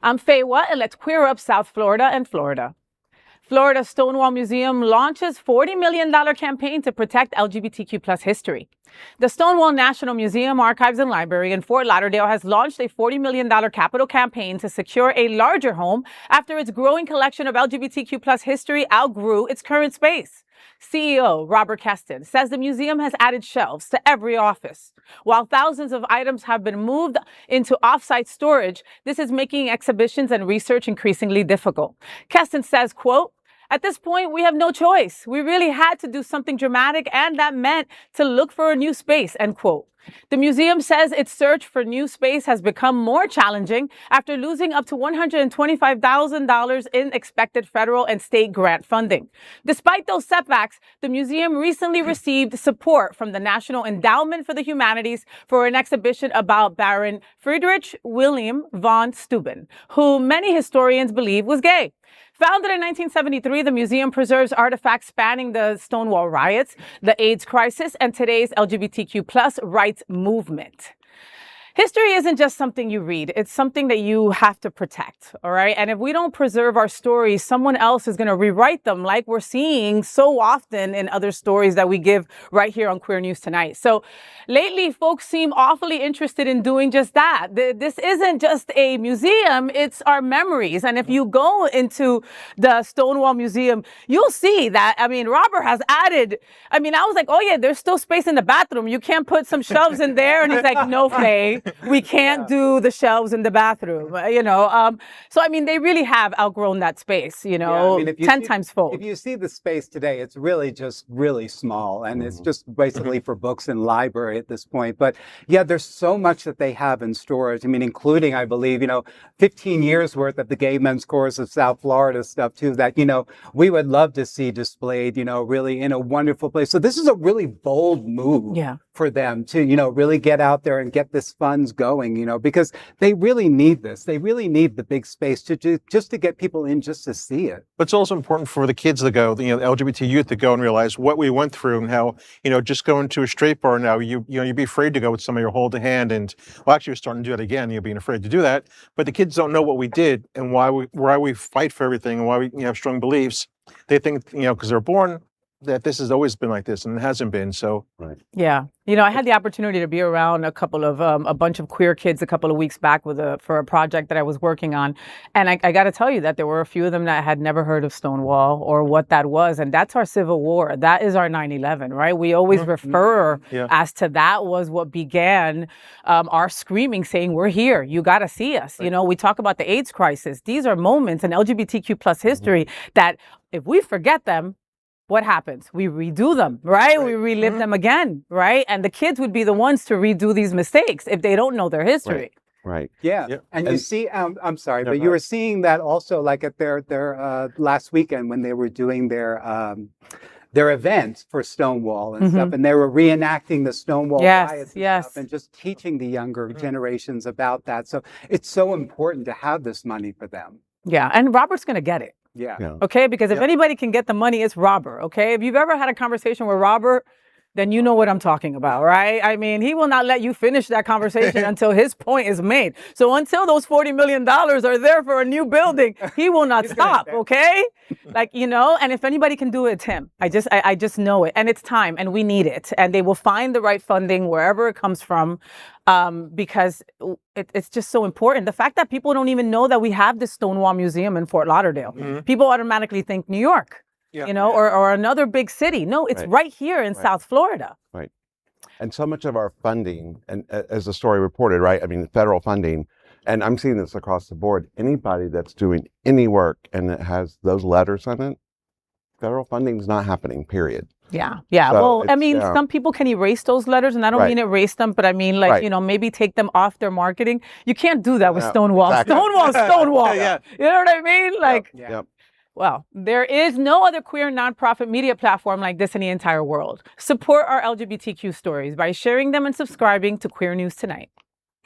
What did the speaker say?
I'm Faye Watt, and let's queer up South Florida and Florida. Florida's Stonewall Museum launches $40 million campaign to protect LGBTQ plus history. The Stonewall National Museum, Archives and Library in Fort Lauderdale has launched a $40 million capital campaign to secure a larger home after its growing collection of LGBTQ plus history outgrew its current space. CEO Robert Kesten says the museum has added shelves to every office. While thousands of items have been moved into off-site storage, this is making exhibitions and research increasingly difficult. Kesten says, quote, "At this point, we have no choice. We really had to do something dramatic, and that meant to look for a new space," end quote. The museum says its search for new space has become more challenging after losing up to $125,000 in expected federal and state grant funding. Despite those setbacks, the museum recently received support from the National Endowment for the Humanities for an exhibition about Baron Friedrich Wilhelm von Steuben, who many historians believe was gay. Founded in 1973, the museum preserves artifacts spanning the Stonewall riots, the AIDS crisis, and today's LGBTQ plus rights movement. History isn't just something you read. It's something that you have to protect, all right? And if we don't preserve our stories, someone else is going to rewrite them like we're seeing so often in other stories that we give right here on Queer News Tonight. So lately, folks seem awfully interested in doing just that. This isn't just a museum, it's our memories. And if you go into the Stonewall Museum, you'll see that, Robert has added, I was like, oh yeah, there's still space in the bathroom. You can't put some shelves in there. And he's like, no, Faye. We can't do the shelves in the bathroom, So, they really have outgrown that space, 10 times full. If you see the space today, it's really just really small. And it's just basically for books and library at this point. But yeah, there's so much that they have in storage. Including, I believe, 15 years worth of the Gay Men's Chorus of South Florida stuff, too, that, we would love to see displayed, really in a wonderful place. So this is a really bold move for them to, really get out there and get this funds going, because they really need this. They really need the big space just to get people in just to see it. But it's also important for the kids to go, the LGBT youth to go and realize what we went through and how, just going to a straight bar now, you'd be afraid to go with somebody or hold a hand. And well, actually, we're starting to do that again. You're being afraid to do that. But the kids don't know what we did and why we fight for everything and why we have strong beliefs. They think, because they're born, that this has always been like this, and it hasn't been. So, right. Yeah. I had the opportunity to be around a bunch of queer kids a couple of weeks back for a project that I was working on. And I got to tell you that there were a few of them that had never heard of Stonewall or what that was. And that's our Civil War. That is our 9/11, right? We always refer as to that was what began our screaming, saying, we're here. You got to see us. Right. We talk about the AIDS crisis. These are moments in LGBTQ plus history that if we forget them, what happens? We redo them, right? We relive them again, right? And the kids would be the ones to redo these mistakes if they don't know their history. Right. Yeah. Yep. And you see, I'm sorry, but you were seeing that also like at their last weekend when they were doing their event for Stonewall and stuff, and they were reenacting the Stonewall riots and stuff, and just teaching the younger generations about that. So it's so important to have this money for them. Yeah, and Robert's going to get it. Yeah. Okay, because if anybody can get the money, it's Robert. Okay, if you've ever had a conversation with Robert, then you know what I'm talking about, right? He will not let you finish that conversation until his point is made. So until those $40 million are there for a new building, he will not stop, okay? And if anybody can do it, it's him. I just know it. And it's time, and we need it. And they will find the right funding wherever it comes from, because it's just so important. The fact that people don't even know that we have this Stonewall Museum in Fort Lauderdale. People automatically think New York. Or another big city. No, it's right here in South Florida. Right. And so much of our funding, and as the story reported, right? Federal funding, and I'm seeing this across the board, anybody that's doing any work and it has those letters on it, federal funding is not happening, period. Yeah. So some people can erase those letters, and I don't mean erase them, but maybe take them off their marketing. You can't do that with Stonewall. Exactly. Stonewall. You know what I mean? Yep. Well, there is no other queer nonprofit media platform like this in the entire world. Support our LGBTQ stories by sharing them and subscribing to Queer News Tonight.